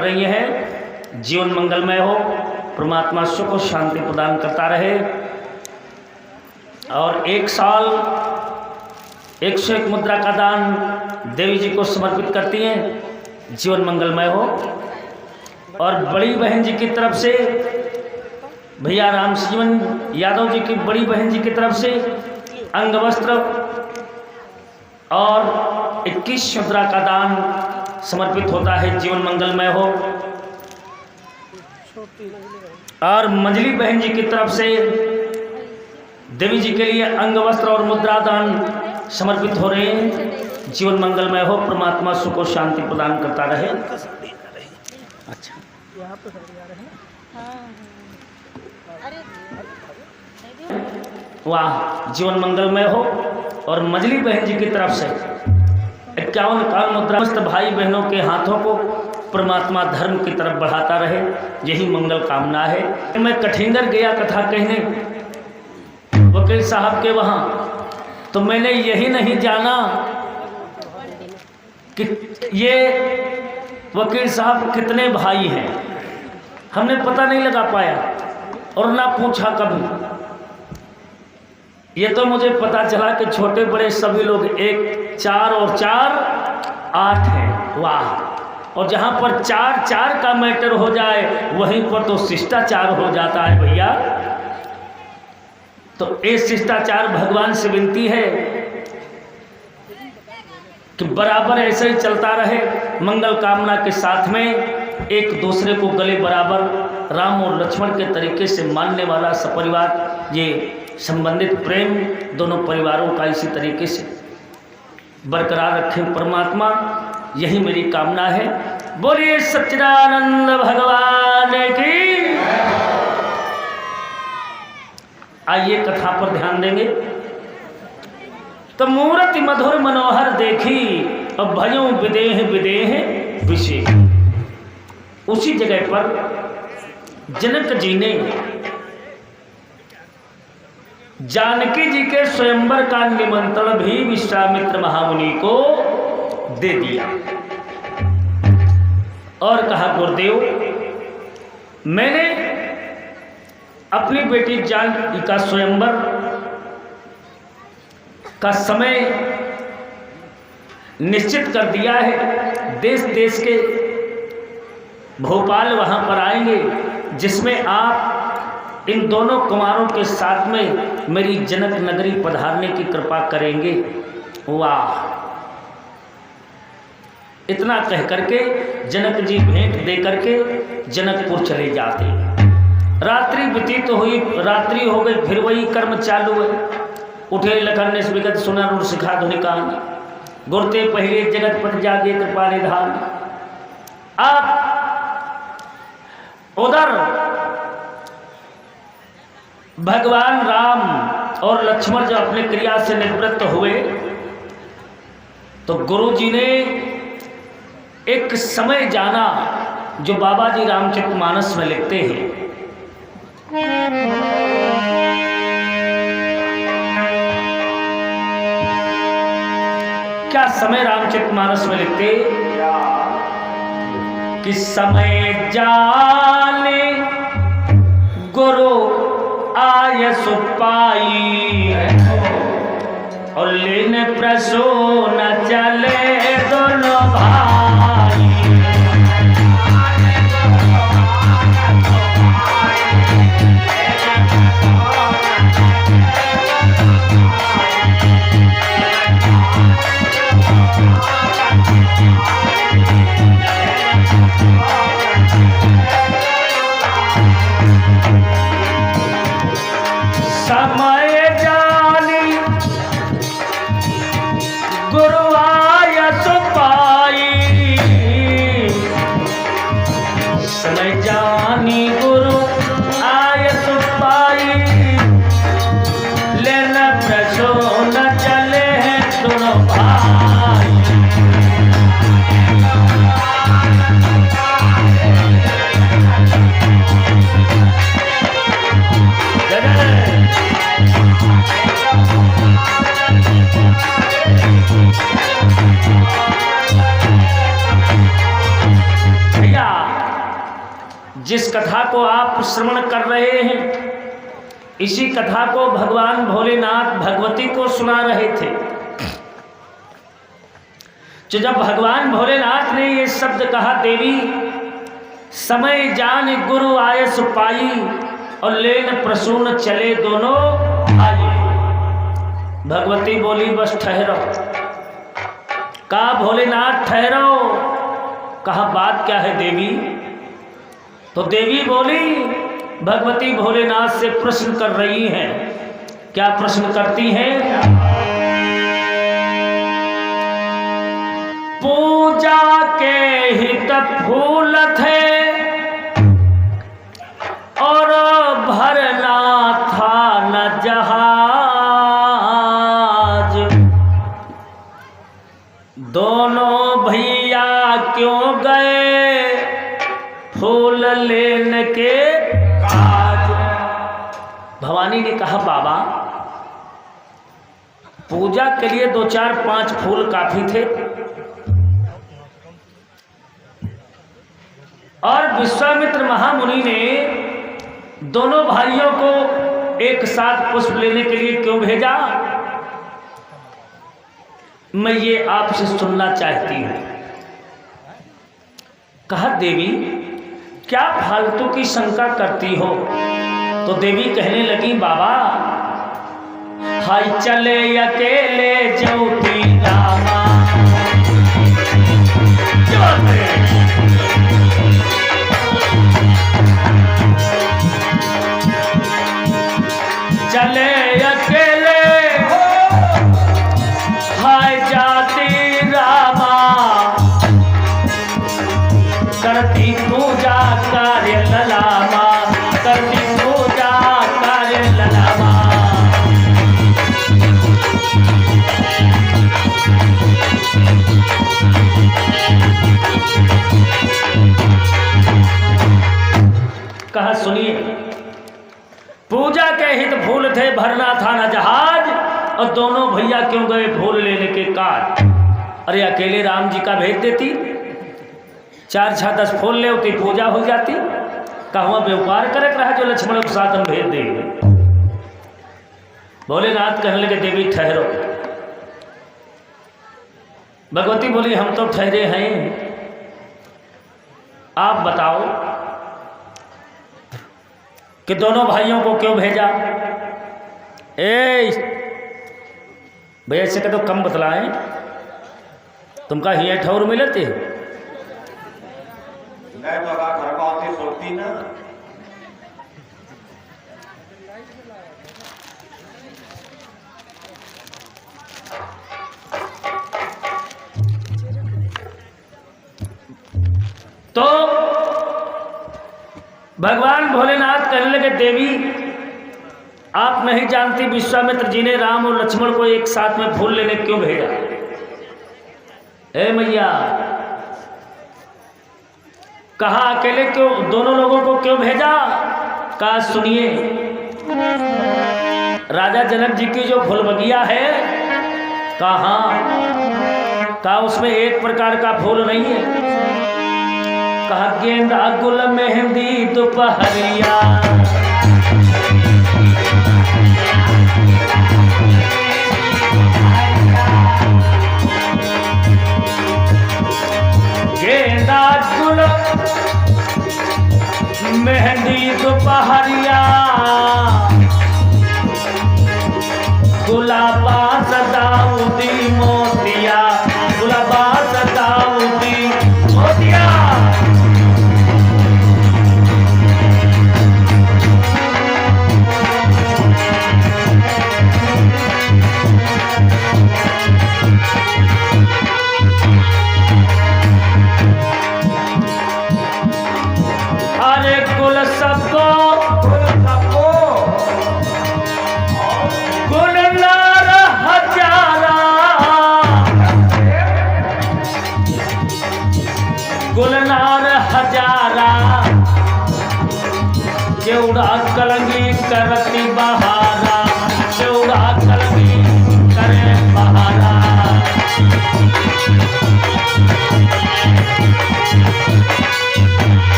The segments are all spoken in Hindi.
कर रही हैं। जीवन मंगलमय हो, परमात्मा सुख और शांति प्रदान करता रहे और 1 साल 101 मुद्रा का दान देवी जी को समर्पित करती हैं। जीवन मंगलमय हो। और बड़ी बहन जी की तरफ से भैया राम जीवन यादव जी की बड़ी बहन जी की तरफ से अंग वस्त्र और 21 मुद्रा का दान समर्पित होता है। जीवन मंगलमय हो। और मंजली बहन जी की तरफ से देवी जी के लिए अंग वस्त्र और मुद्रा दान समर्पित हो रहे हैं। जीवन मंगलमय हो, परमात्मा सुख और शांति प्रदान करता रहे। अच्छा, वाह, जीवन मंगलमय हो। और मंजली बहन जी की तरफ से 51 काल मुद्रा भाई बहनों के हाथों को परमात्मा धर्म की तरफ बढ़ाता रहे, यही मंगल कामना है। मैं कठिंगर गया कथा कहने वकील साहब के वहाँ, तो मैंने यही नहीं जाना कि ये वकील साहब कितने भाई हैं। हमने पता नहीं लगा पाया और ना पूछा कभी। ये तो मुझे पता चला कि छोटे बड़े सभी लोग 1 4 और 4 8 हैं। वाह! और जहाँ पर 4 4 का मैटर हो जाए वहीं पर तो शिष्टाचार हो जाता है भैया। तो ये शिष्टाचार भगवान से विनती है कि बराबर ऐसे ही चलता रहे। मंगल कामना के साथ में एक दूसरे को गले बराबर राम और लक्ष्मण के तरीके से मानने वाला सपरिवार, ये संबंधित प्रेम दोनों परिवारों का इसी तरीके से बरकरार रखें परमात्मा, यही मेरी कामना है। बोलिए सच्चिदानंद भगवान की। आइए कथा पर ध्यान देंगे। तो मूर्ति मधुर मनोहर देखी, अब भयो विदेह विदेह विषय। उसी जगह पर जनक जी ने जानकी जी के स्वयंवर का निमंत्रण भी विश्वामित्र महामुनि को दे दिया और कहा, गुरुदेव, मैंने अपनी बेटी जानकी का स्वयंवर का समय निश्चित कर दिया है। देश देश के भोपाल वहां पर आएंगे, जिसमें आप इन दोनों कुमारों के साथ में मेरी जनक नगरी पधारने की कृपा करेंगे। वाह! इतना कह करके जनक जी भेंट दे करके जनकपुर चले जाते। रात्रि व्यतीत हुई, रात्रि हो गई, फिर वही कर्म चालू है। उठे लखन ने विगत सुना रूढ़ सिखा धुनिकान, गुरते पहले जगत पत जागे कृपा निधान। अब उधर भगवान राम और लक्ष्मण जब अपने क्रिया से निवृत्त हुए तो गुरु जी ने एक समय जाना जो बाबा जी रामचरितमानस में लिखते हैं। क्या समय रामचरितमानस में लिखते कि समय जाने गुरु आय सुपाई और लेने प्रसो न चले दोनों भाई। समय जानी गुरुआ जिस कथा को आप श्रवण कर रहे हैं, इसी कथा को भगवान भोलेनाथ भगवती को सुना रहे थे। तो जब भगवान भोलेनाथ ने ये शब्द कहा, देवी समय जान गुरु आय सुपाई और लेन प्रसून चले दोनों भाई। भगवती बोली बस ठहरो। कहा भोलेनाथ ठहरो। कहा बात क्या है देवी? तो देवी बोली, भगवती भोलेनाथ से प्रश्न कर रही हैं। क्या प्रश्न करती हैं? पूजा के हित फूल थे और भरना था न जहाज, दोनों भैया क्यों गए फूल लेने के काज। भवानी ने कहा बाबा, पूजा के लिए 2, 4, 5 फूल काफी थे और विश्वामित्र महामुनि ने दोनों भाइयों को एक साथ पुष्प लेने के लिए क्यों भेजा? मैं ये आपसे सुनना चाहती हूं। कहा देवी क्या फालतू की शंका करती हो? तो देवी कहने लगी बाबा, हाय चले अकेले ज्योति रामा। चले अकेले हाय जाति रामा, करती पूजा कार्य ललामा, करती पूजा कार्य ललामा। कहा सुनिए, पूजा के हित फूल थे, भरना था न जहाज, और दोनों भैया क्यों गए फूल लेने के काज। अरे अकेले राम जी का भेज देती, 4, 6, 10 फूल ले होती, पूजा हो जाती। कहवा व्यापार करक रहा जो लक्ष्मण को साथ हम भेज देंगे। भोलेनाथ कहने लगे देवी ठहरो। भगवती बोली हम तो ठहरे हैं, आप बताओ कि दोनों भाइयों को क्यों भेजा? भैया से तो कम बतलाएं, तुमका ही ठौर मिलते सोचती ना। तो भगवान भोलेनाथ कहने लगे देवी आप नहीं जानती विश्वामित्र जी ने राम और लक्ष्मण को एक साथ में फूल लेने क्यों भेजा? ए मैया, कहा अकेले क्यों, दोनों लोगों को क्यों भेजा? कहा सुनिए, राजा जनक जी की जो फूल बगिया है, कहा उसमें एक प्रकार का फूल नहीं है। कहा गेंदा गुल मेहंदी दोपहरिया, गेंदा गुल मेहंदी दोपहरिया, गुलाबा सदाउदी मोतिया, गुलाबा सदाउदी मोतिया। अरे कुल सबको गुल नार हजारा,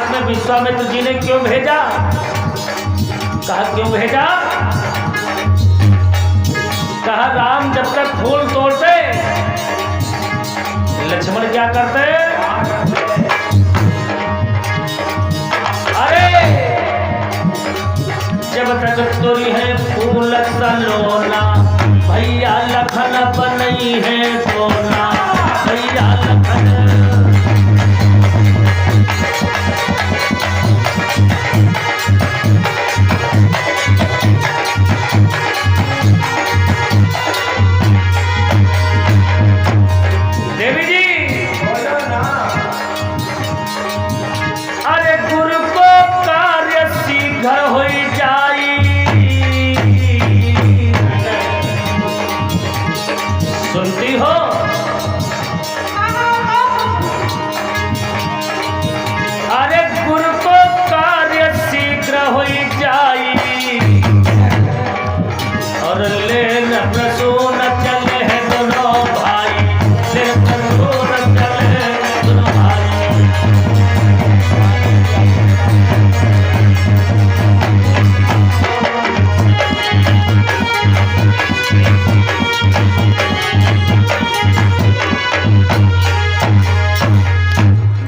साथ में विश्वामित्र जी ने क्यों भेजा? कहा क्यों भेजा? कहा राम जब तक फूल तोड़ते लक्ष्मण क्या करते? अरे जब तक तोरी है फूल सलोना भैया लखन बनई है सोना भैया लखन। देवी जी अरे गुरु को कार्य शीघ्र हो जाई। सुनती हो? अरे गुरु को कार्य शीघ्र हो जाई और लेन प्रसून चले हैं दोनों भाई। लेन प्रसून चले हैं दोनों भाई।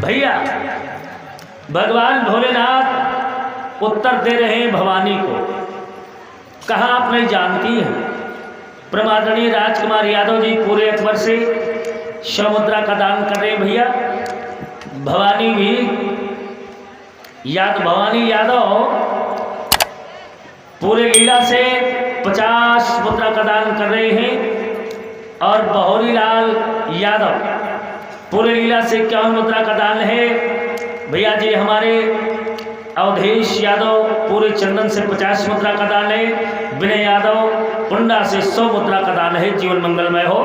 भैया भगवान भोलेनाथ उत्तर दे रहे हैं भवानी को। कहा आप नहीं जानती है? प्रमादरणीय राजकुमार यादव जी पूरे अकबर से 100 मुद्रा का दान कर रहे हैं। भैया भवानी भी भवानी यादव पूरे लीला से 50 मुद्रा का दान कर रहे हैं और बहोरी लाल यादव पूरे लीला से 51 मुद्रा का दान है। भैया जी हमारे अवधेश यादव पूरे चंदन से 50 मुद्रा का दान है। विनय यादव पुंडा से 100 मुद्रा का दान है। जीवन मंगलमय हो।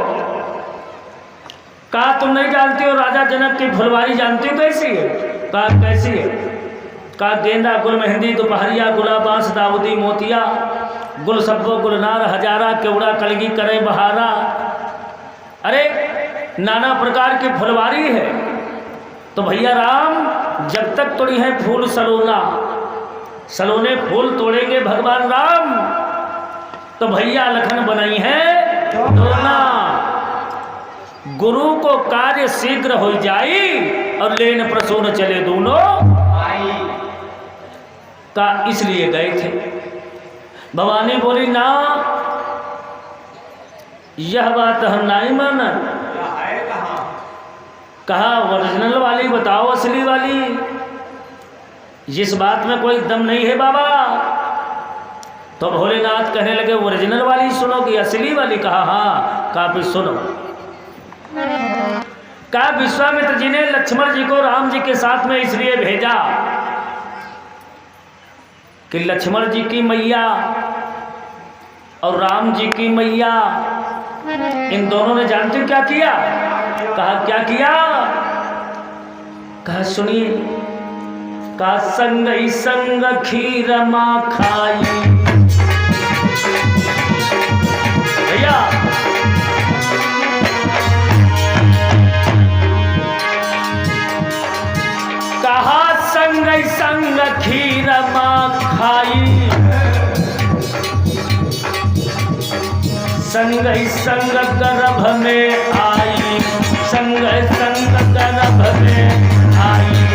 कहा तुम नहीं जानती हो राजा जनक की फुलवारी जानती हो कैसी है? कहा कैसी है? कहा गेंदा गुल मेहंदी दोपहरिया गुलाब बांस दाऊदी मोतिया गुल सब्बो गुलनार हजारा केवड़ा कलगी करे बहारा। अरे नाना प्रकार की फुलवारी है। तो भैया राम जब तक तोड़ी है फूल सलोना सलोने फूल तोड़ेंगे भगवान राम तो भैया लखन बनाई है दोना। गुरु को कार्य शीघ्र हो जाई और लेन प्रसून चले दोनों का इसलिए गए थे। भवानी बोली ना यह बात हम नहीं माना। कहा ओरिजिनल वाली बताओ असली वाली। जिस बात में कोई दम नहीं है बाबा। तो भोलेनाथ कहने लगे ओरिजिनल वाली सुनोगी असली वाली? कहा हाँ। कहा फिर सुनो। कहा विश्वामित्र जी ने लक्ष्मण जी को राम जी के साथ में इसलिए भेजा कि लक्ष्मण जी की मैया और राम जी की मैया इन दोनों ने जानते क्या किया? कहा क्या किया? कहा सुनिए। कहा संग ही संग खीर माँ खाई। भैया कहा संग ही संग खीर माँ खाई। संग ही संग गर्भ में आई। संग संग गर्भ में आई।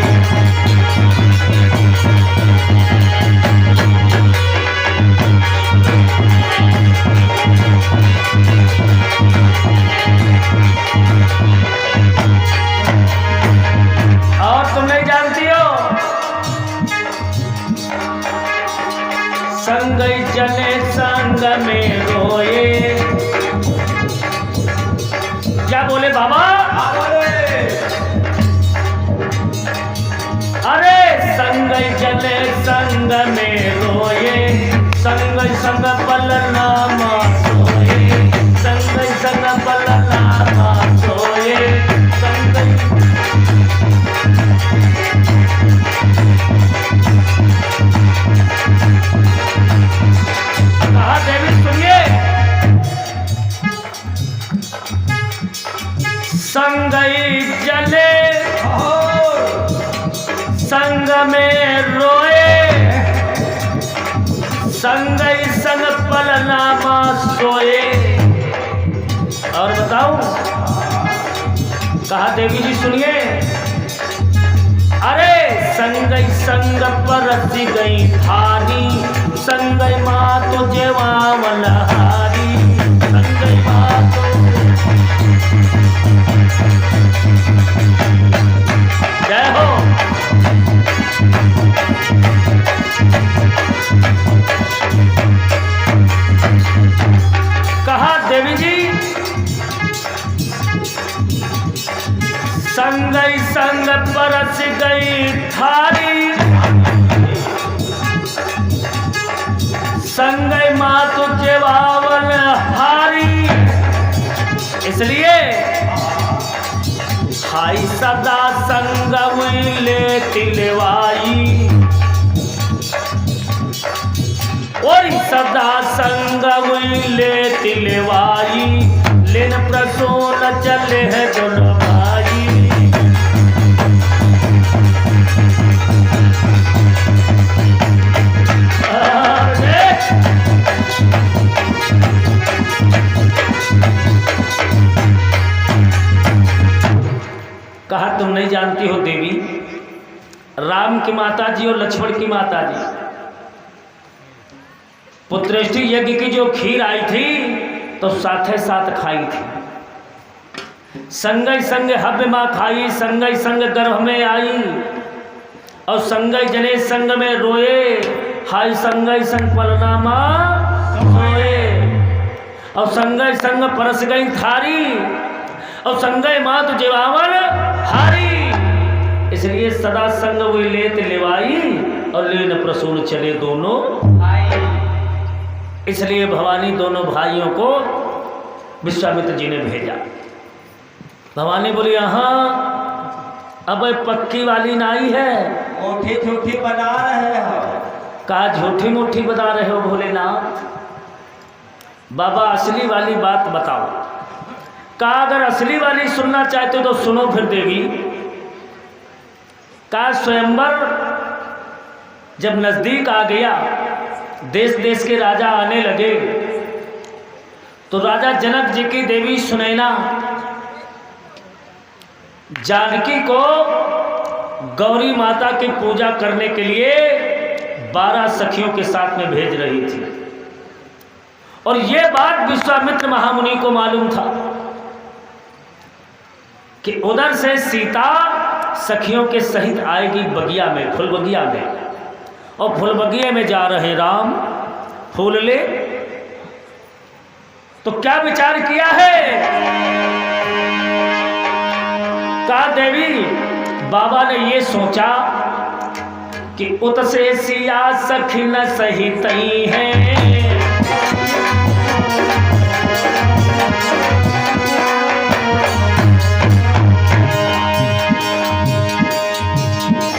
और तुम नहीं जानती हो? संग जने संग में रोए। क्या बोले बाबा? अरे संग जने संग में रोए। संग संग बलनामा सोए। संग संग बलनामा सोए। संग कहा देवी सुनिए। संग जले संग में रोए, संग संग पलनामा सोए। और बताऊं, कहा देवी जी सुनिए, अरे संग संग परस गई थारी, संग माँ तो जेवावलहारी, संग माँ तो। जय हो। कहा देवी जी, संग संग परस गई थारी, संग माँ तुझे बावन हारी। इसलिए हाई सदा संग ले तिलवाई, और सदा संग ले तिलवाई, लेन प्रसोन चले है दोनों भाई। कहा तुम नहीं जानती हो देवी, राम की माता जी और लक्ष्मण की माता जी पुत्रेष्टि यज्ञ की जो खीर आई थी तो साथे साथ खाई थी। संगई संग हव्य माँ खाई, संगई संग गर्भ में आई, और संगई जने संग में रोए, हाय संगई संग पलना माँ सोए। और संगई संग परस गई थारी, और संगई माँ तो जेवावल हारी। इसलिए सदा संग हुई लेत लेवाई, और लेन प्रसून चले दोनों भाई। इसलिए भवानी दोनों भाइयों को विश्वामित्र जी ने भेजा। भवानी बोली, हाँ अब पक्की वाली नाई है, मोटी झूठी बना रहे हो। कहा झूठी मूठी बता रहे हो भोलेनाथ, बाबा असली वाली बात बताओ। कहा अगर असली वाली सुनना चाहते हो तो सुनो फिर देवी। कहा स्वयंवर जब नजदीक आ गया, देश देश के राजा आने लगे, तो राजा जनक जी की देवी सुनैना जानकी को गौरी माता की पूजा करने के लिए 12 सखियों के साथ में भेज रही थी। और यह बात विश्वामित्र महामुनि को मालूम था कि उधर से सीता सखियों के सहित आएगी बगिया में, फूल बगिया में, और फूल बगिया में जा रहे राम फूल ले। तो क्या विचार किया है? कहा देवी, बाबा ने ये सोचा कि उत से सिया सखी न सही तई है,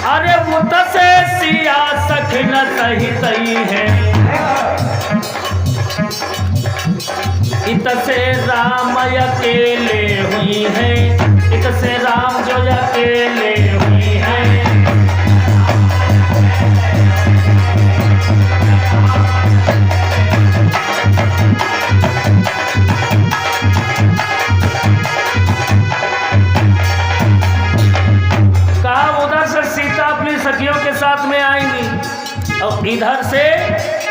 अरे उत से सिया सखी न सही तई है, इत से राम अकेले हुई है, इत से राम जो अकेले हुई है। कहा उधर से सीता अपनी सखियों के साथ में आएंगी, और इधर से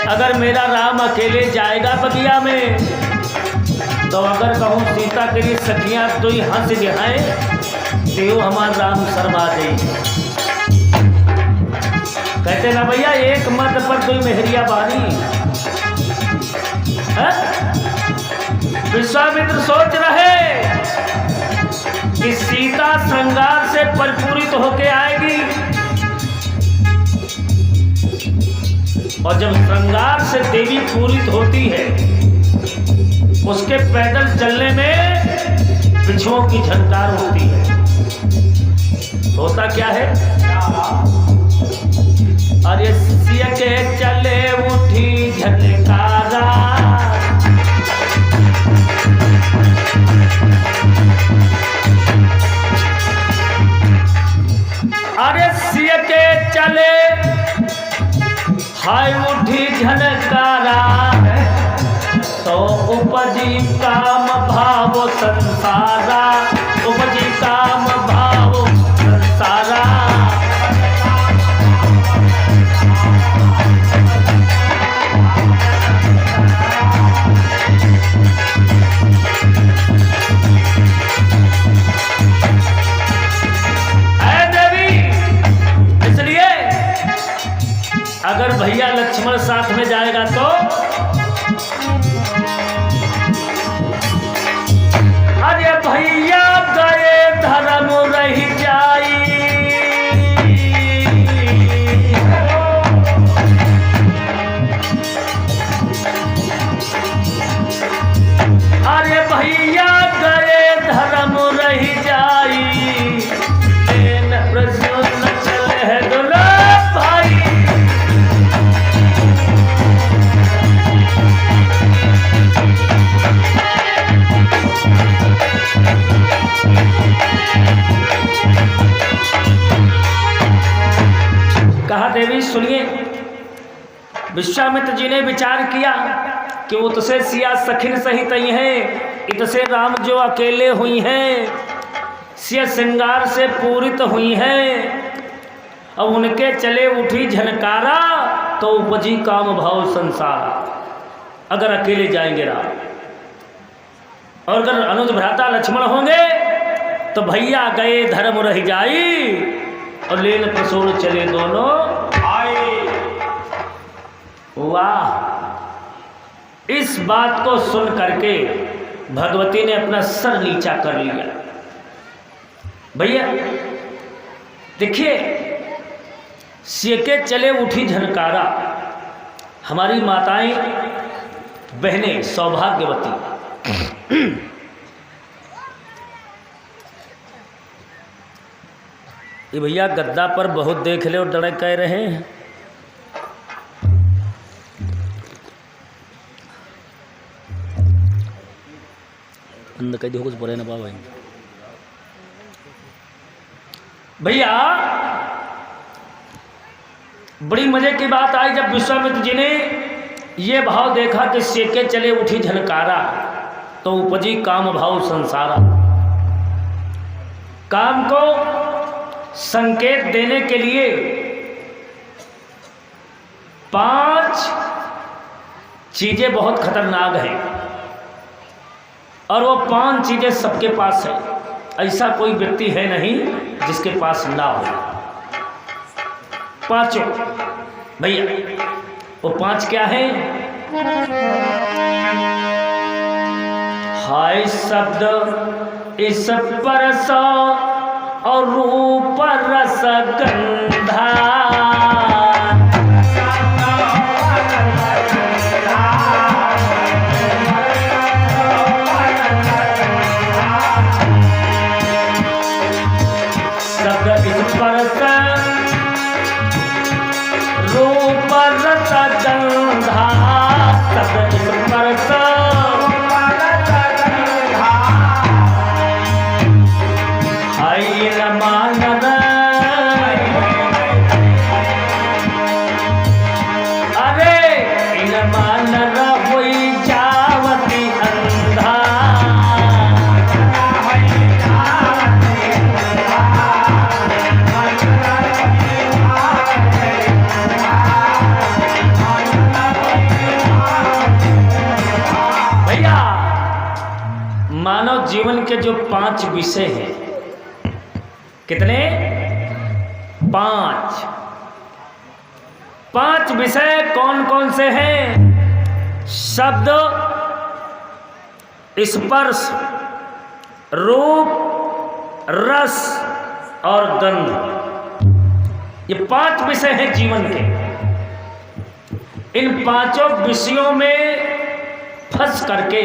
अगर मेरा राम अकेले जाएगा बगिया में, तो अगर कहूँ सीता के लिए सखियाँ तो ही हंस दिखाए, देव हमारा राम शर्मा दे। कहते ना भैया एक मत पर कोई मेहरिया बानी है? विश्वामित्र सोच रहे कि सीता श्रृंगार से परिपूरित होके आएगी, और जब श्रृंगार से देवी पूरित होती है, उसके पैदल चलने में बिच्छुओं की झनकार होती है। होता क्या है? अरे सिया के चले उठी झनकारा, अरे सिया के चले हाय उठी झनकारा तो उपजी काम भाव संसारा, उपजी काम भाव संसारा। अगर भैया लक्ष्मण साथ में जाएगा तो अरे भैया गए धर्म रही जाई, अरे भैया गए धर्म रही जाई, प्रसन्न चले है दुल्हा भाई। कहा देवी सुनिए, विश्वामित्र जी ने विचार किया कि उतसे सिया सखिन सहित ही हैं, इतसे राम जो अकेले हुई हैं, सिया श्रृंगार से पूरित हुई हैं, अब उनके चले उठी झनकारा तो उपजी काम भाव संसारा। अगर अकेले जाएंगे राम और अगर अनुज भ्राता लक्ष्मण होंगे तो भैया गए धर्म रह जाई और लेन प्रसून चले दोनों आए। वाह! इस बात को सुन करके भगवती ने अपना सर नीचा कर लिया। भैया देखिए, सेके चले उठी झनकारा। हमारी माताएं बहनें सौभाग्यवती, ये भैया गद्दा पर बहुत देख ले और डरे कह रहे हैं। अंदर कह दो कुछ बोले ना बाबा। भैया बड़ी मजे की बात आई जब विश्वामित्र जी ने ये भाव देखा कि सेके चले उठी झनकारा तो उपजी काम भाव संसारा। काम को संकेत देने के लिए 5 चीजें बहुत खतरनाक हैं और वो 5 चीजें सबके पास है। ऐसा कोई व्यक्ति है नहीं जिसके पास ना हो। 5 भैया, वो 5 क्या है? हाय शब्द इस परस और रूप रस गंधा, शब्द इस परस रूप रस गंधा, शब्द इस परस मानव जीवन के जो 5 विषय हैं, कितने? 5 विषय कौन कौन से हैं? शब्द, स्पर्श, रूप, रस और गंध। ये 5 विषय हैं जीवन के। इन 5 विषयों में फंस करके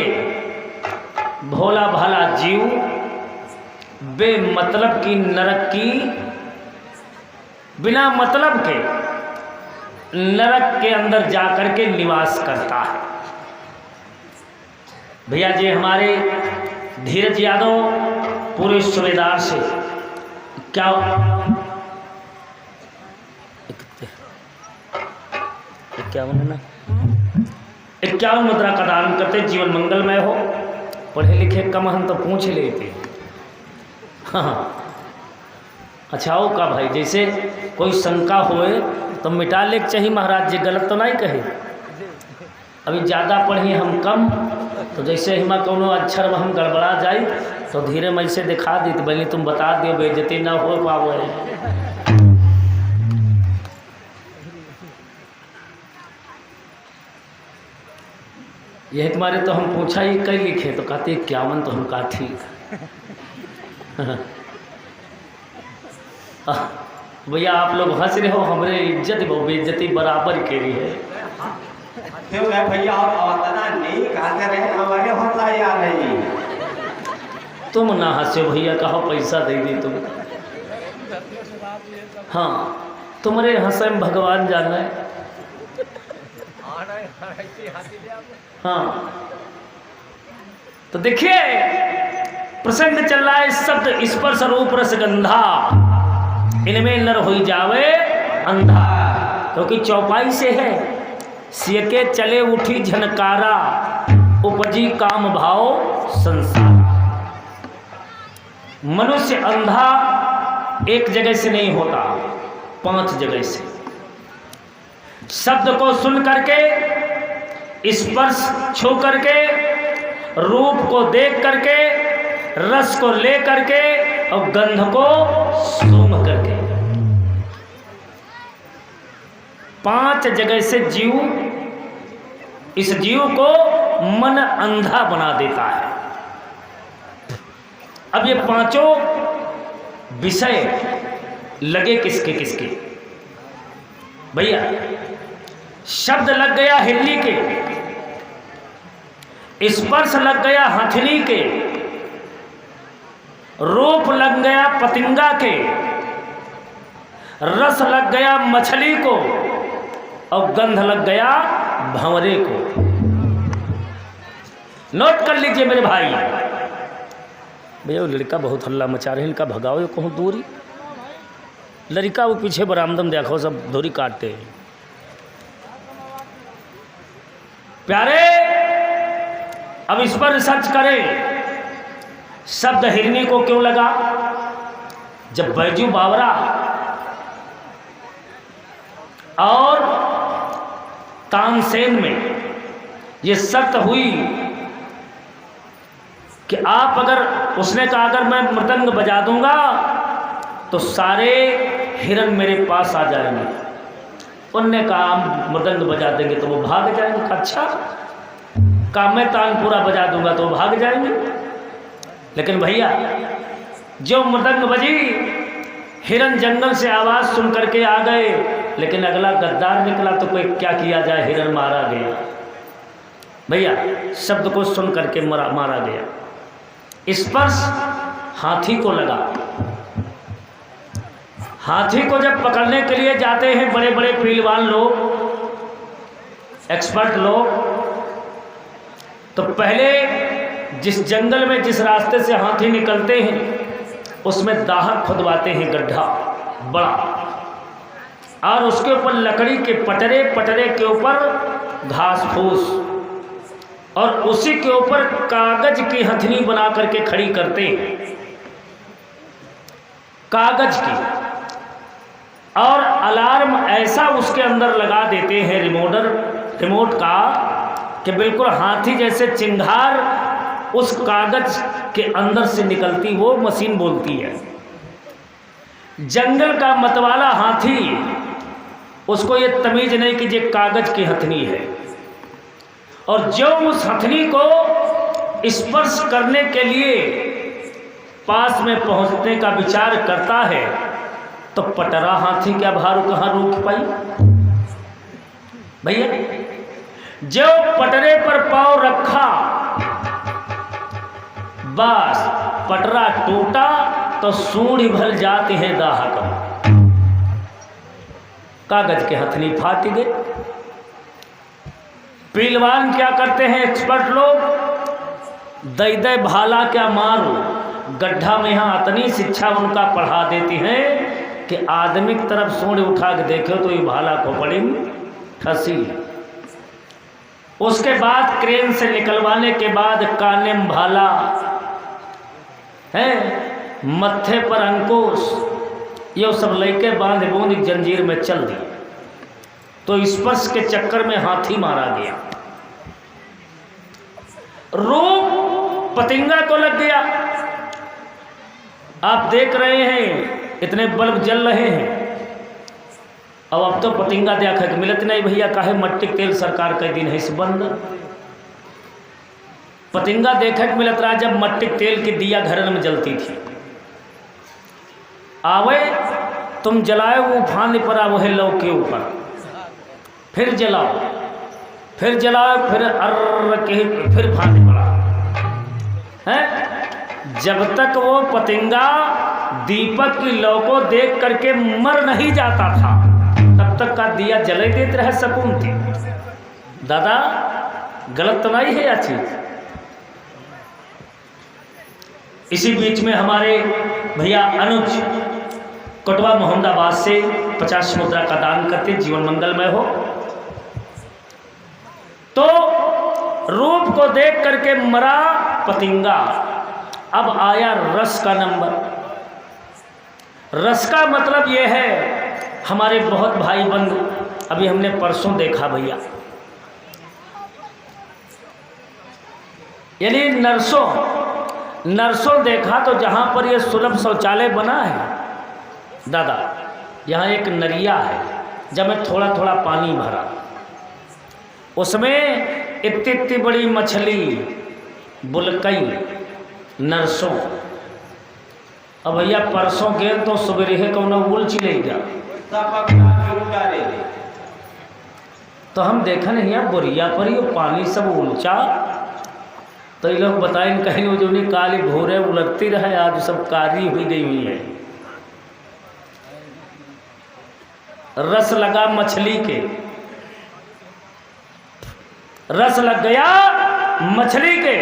भोला भाला जीव बेमतलब की नरक की, बिना मतलब के नरक के अंदर जाकर के निवास करता है। भैया जी हमारे धीरज यादव पूरे सूबेदार से क्या 51 है ना, 51 मुद्रा का दान करते, जीवन मंगलमय हो। पढ़े लिखे कम हम तो पूछ लेते। हाँ अच्छा हो का भाई, जैसे कोई शंका होए तो मिटा ले चाहिए महाराज जी, गलत तो नहीं कहे। अभी ज़्यादा पढ़ी हम कम, तो जैसे हिमा कोनो अक्षर हम गड़बड़ा जाए तो धीरे मैं से दिखा दी, तो पहले तुम बता दियो, बेइज्जती ना हो पाओ। यह तुम्हारे तो हम पूछा ही कई लिखे, तो कहते 51, तो हम कहा ठीक। भैया आप लोग हंस रहे हो, हमारे इज्जत बेइज्जती बराबर के लिए है। क्यों है भैया, आप इतना नहीं कहते रहे, हमारे हौसला यार नहीं। तुम ना हंसो भैया, कहो पैसा दे दी तुम। हाँ तुम्हारे हंसे में भगवान जाना है। हाँ तो देखिए प्रसंग चल रहा है, शब्द स्पर्श रूप रसगंधा, इनमें नर हो जावे अंधा। क्योंकि चौपाई से है, सियके चले उठी झनकारा, उपजी काम भाव संसार। मनुष्य अंधा एक जगह से नहीं होता, 5 जगह से। शब्द को सुन करके, स्पर्श छू करके, रूप को देख करके, रस को ले करके और गंध को सूंघ करके, 5 जगह से जीव, इस जीव को मन अंधा बना देता है। अब ये 5 विषय लगे किसके किसके भैया? शब्द लग गया हिरनी के, स्पर्श लग गया हथनी के, रूप लग गया पतिंगा के, रस लग गया मछली को और गंध लग गया भंवरे को। नोट कर लीजिए मेरे भाई। भैया वो लड़का बहुत हल्ला मचा रहे हैं, इनका भगाओ, कहूँ दूरी। लड़का वो पीछे बरामदम देखो, सब धोरी काटते हैं। प्यारे अब इस पर रिसर्च करें, शब्द हिरनी को क्यों लगा? जब बैजू बावरा और तानसेन में ये शर्त हुई कि आप अगर, उसने कहा अगर मैं मृदंग बजा दूंगा तो सारे हिरण मेरे पास आ जाएंगे। उनने कहा हम मृदंग बजा देंगे तो वो भाग जाएंगे। अच्छा, कहा मैं तानपुरा बजा दूंगा तो वो भाग जाएंगे। लेकिन भैया जो मृदंग बजी, हिरण जंगल से आवाज़ सुन करके आ गए, लेकिन अगला गद्दार निकला तो कोई क्या किया जाए, हिरण मारा गया। भैया शब्द को सुन करके मारा गया। स्पर्श हाथी को लगा। हाथी को जब पकड़ने के लिए जाते हैं बड़े बड़े पहलवान लोग, एक्सपर्ट लोग, तो पहले जिस जंगल में जिस रास्ते से हाथी निकलते हैं उसमें दाहक खुदवाते हैं, गड्ढा बड़ा, और उसके ऊपर लकड़ी के पटरे, पटरे के ऊपर घास फूस, और उसी के ऊपर कागज की हथनी बना करके खड़ी करते हैं, कागज की, और अलार्म ऐसा उसके अंदर लगा देते हैं रिमोट का कि बिल्कुल हाथी जैसे चिंगार उस कागज के अंदर से निकलती वो मशीन बोलती है। जंगल का मतवाला हाथी, उसको ये तमीज नहीं कि ये कागज की हथनी है, और जो उस हथनी को स्पर्श करने के लिए पास में पहुंचने का विचार करता है तो पटरा हाथी क्या भारू कहाँ रोक पाई? भैया जो पटरे पर पांव रखा, बस पटरा टूटा तो सूंड भर जाते हैं दाहक, कागज के हथनी फाट गए। पहलवान क्या करते हैं एक्सपर्ट लोग, दई दई भाला क्या मारो, गड्ढा में यहाँ इतनी शिक्षा उनका पढ़ा देती हैं कि आदमी की तरफ सूंड उठा के देखे तो ये भाला को पड़ेंगे। फंसी। उसके बाद क्रेन से निकलवाने के बाद काने में भाला है, मत्थे पर अंकुश, ये सब लैके बांध बूंद एक जंजीर में चल दिए। तो स्पर्श के चक्कर में हाथी मारा गया। रूप पतिंगा को लग गया। आप देख रहे हैं इतने बल्ब जल रहे हैं। अब तो पतिंगा देखा कि मिलत नहीं भैया, काहे मट्टी तेल सरकार के दिन है इस बंद। पतिंगा देखा कि मिलत रहा जब मट्टी तेल की दिया घरन में जलती थी। आवे तुम जलाए वो फांद पर आवो है लौ के ऊपर, फिर जलाओ, फिर जलाओ, फिर अर्र के फिर फांद पड़ा है। जब तक वो पतिंगा दीपक की लौ को देख करके मर नहीं जाता था तब तक का दिया जले देते रहे सकून थी। दादा गलत तो नहीं है यह चीज। इसी बीच में हमारे भैया अनुज कोटवा मोहम्मदाबाद से 50 मुद्रा का दान करते, जीवन मंगलमय हो। तो रूप को देख करके मरा पतिंगा। अब आया रस का नंबर। रस का मतलब यह है, हमारे बहुत भाई बंधु, अभी हमने परसों देखा भैया, यानी नरसों देखा तो जहां पर यह सुलभ शौचालय बना है दादा, यहाँ एक नरिया है जब मैं थोड़ा थोड़ा पानी भरा, उसमें इतनी बड़ी मछली बुलकई नरसों। अब भैया परसों गए तो सवेरे को न उल चिले गया तो हम देखा नहीं है बोरिया पर ये पानी सब उलचा। तो ये लोग बताएं कहीं वो जो नहीं काली भोरे उलटती रहे, आज सब कारी हुई गई हुई है। रस लगा मछली के, रस लग गया मछली के,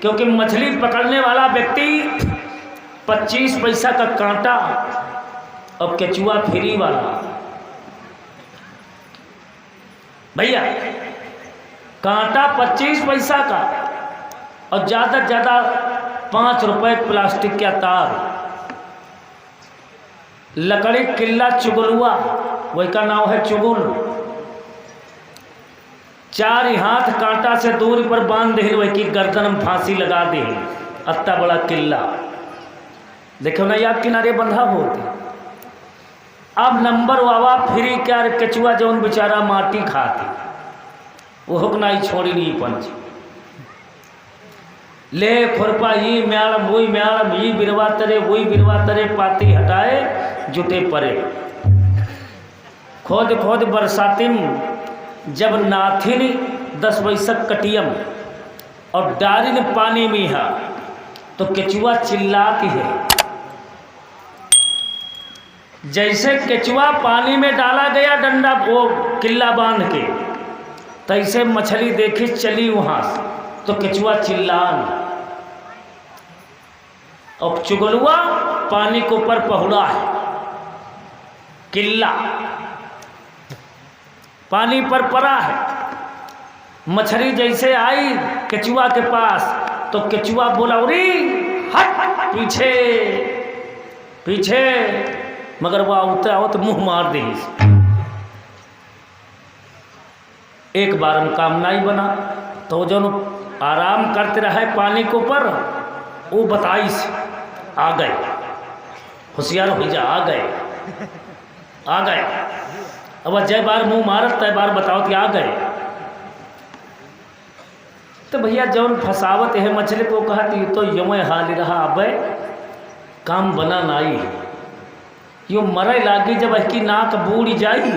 क्योंकि मछली पकड़ने वाला व्यक्ति 25 पैसा का कांटा और केचुआ फ्री वाला। भैया कांटा 25 पैसा का और ज़्यादा से ज़्यादा 5 रुपए प्लास्टिक का तार, लकड़ी किल्ला चुगलुआ, वही का नाम है चुगुल। 4 हाथ कांटा से दूरी पर बांध दे, वही की गर्दन में फांसी लगा दे, अत्ता बड़ा किल्ला। देखो ना याद किनारे बंधा होते। अब नंबर वावा फ्री क्या केचुआ जौन बेचारा माटी खाती वो हुक नहीं छोड़ी नहीं पंच ले खुरपा ये म्याड़म वही म्याड़म, ये बिरवा तरे वही बिरवा तरे, पाती हटाए जुटे परे। खोद खोद बरसातिम जब नाथिन 10 बैसक कटियम और डारिन पानी में है तो केचुआ चिल्लाती है। जैसे केचुआ पानी में डाला गया डंडा वो किल्ला बांध के, तैसे मछली देखी चली वहां से तो केचुआ चिल्लान और चुगलुआ पानी के ऊपर पहुड़ा है, किल्ला पानी पर पड़ा है। मछली जैसे आई केचुआ के पास तो केचुआ बोला उरी हट पीछे पीछे, मगर वह उतर आओ तो मुंह मार दे। एक बार हम काम नहीं बना तो जो आराम करते रहे पानी के ऊपर वो बताई से आ गए, होशियार हो जा, आ गए। अब जय बार मुंह मारत तय बार बताओ कि आ गए। तो भैया जौन फसावत है मछली को कहा कि तो यम हाल रहा, अब काम बना नाई, यो मरे लागी जब इसकी नाक बूढ़ जाई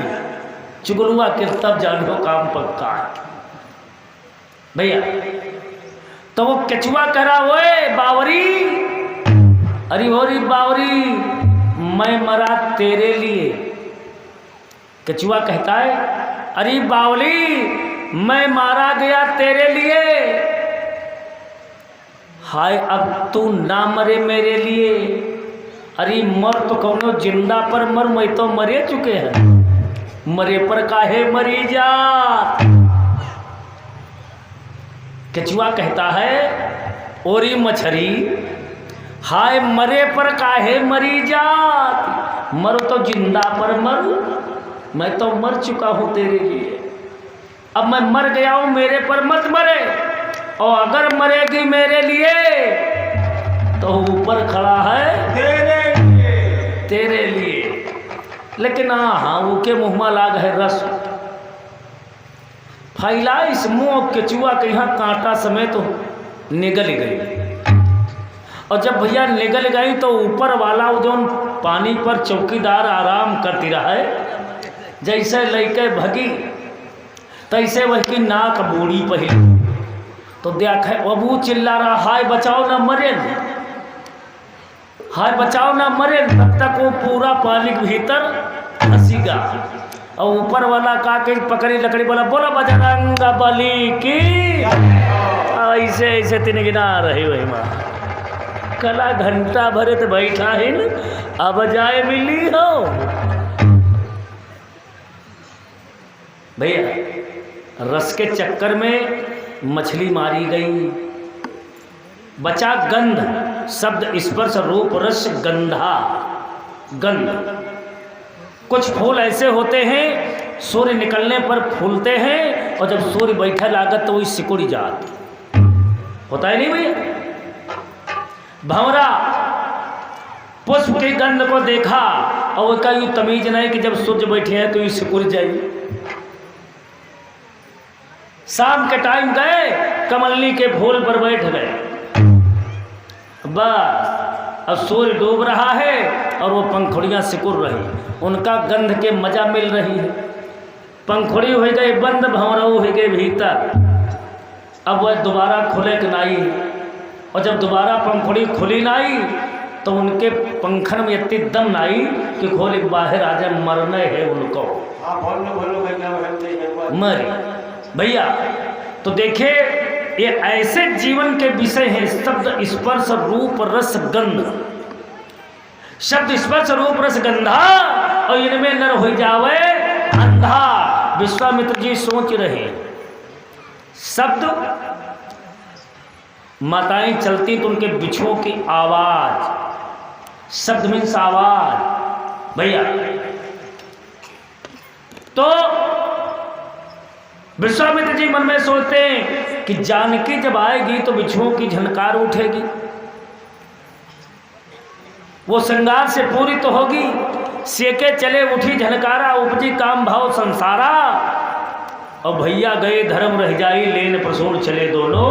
चुगलुआ के तब जानो काम पक्का है भैया। तो वो केचुआ कह रहा ओए बावरी, अरे होरी बावरी मैं मरा तेरे लिए। केचुआ कहता है अरे बावली मैं मारा गया तेरे लिए, हाय अब तू ना मरे मेरे लिए। अरे मर तो कौनो जिंदा पर मर, मैं तो मरे चुके हैं। मरे पर काहे मरी जात। केचुआ कहता है ओरी मछरी हाय मरे पर काहे मरी जात, मर तो जिंदा पर मर, मैं तो मर चुका हूं तेरे लिए, अब मैं मर गया हूं मेरे पर मत मरे, और अगर मरेगी मेरे लिए तो ऊपर खड़ा है तेरे लिए। लेकिन हाँ वो के मुँह लाग है रस फैला इस मुँह केचुआ के यहाँ कांटा समेत तो निगल गई। और जब भैया निगल गई तो ऊपर वाला वो जो पानी पर चौकीदार आराम करती रहा है, जैसे लैके भगी तैसे वह की नाक बूढ़ी पहली तो देख अबू चिल्ला रहा हाय बचाओ ना मरे, हाय बचाओ ना मरे। तब तक वो पूरा पानी के भीतर फंसीगा और ऊपर वाला का के पकड़ी लकड़ी बोला बोला बजरंग बली की, ऐसे ऐसे तीन गिना रही वही माँ कला घंटा भरे तो बैठा ही न अब जाए मिली हो। भैया रस के चक्कर में मछली मारी गई, बचा गंध, शब्द स्पर्श रूप रस गंधा गंध। कुछ फूल ऐसे होते हैं सूर्य निकलने पर फूलते हैं और जब सूर्य बैठा लागत तो वही सिकुड़ जात, होता है नहीं भैया। भंवरा पुष्प के गंध को देखा और उसका यूँ तमीज नहीं कि जब सूर्य बैठे हैं तो ये सिकुड़ जाए। शाम के टाइम गए कमलनी के फूल पर बैठ गए, बस अब सूर्य डूब रहा है और वो पंखुड़ियाँ सिकुड़ रही, उनका गंध के मजा मिल रही है। पंखुड़ी हो गए बंद, भंवराऊ हो गए भीतर। अब वह दोबारा खुले कि नहीं, और जब दोबारा पंखुड़ी खुली नहीं तो उनके पंखन में इतनी दम नहीं कि खोल बाहर आ जाए, मरने है उनको मर भैया। तो देखिए ये ऐसे जीवन के विषय हैं शब्द स्पर्श रूप रस गंध, शब्द स्पर्श रूप रस गंधा, और इनमें नर हो जावे अंधा। विश्वामित्र जी सोच रहे शब्द माताएं चलती तो उनके बिछुओं की आवाज, शब्द मीन्स आवाज भैया। तो विश्वामित्र जी मन में सोचते हैं कि जानकी जब आएगी तो बिछुओं की झनकार उठेगी, वो श्रृंगार से पूरी तो होगी, सेके चले उठी झनकारा, उपजी काम भाव संसारा। और भैया गए धर्म रह जाई, लेन प्रसून चले दोनों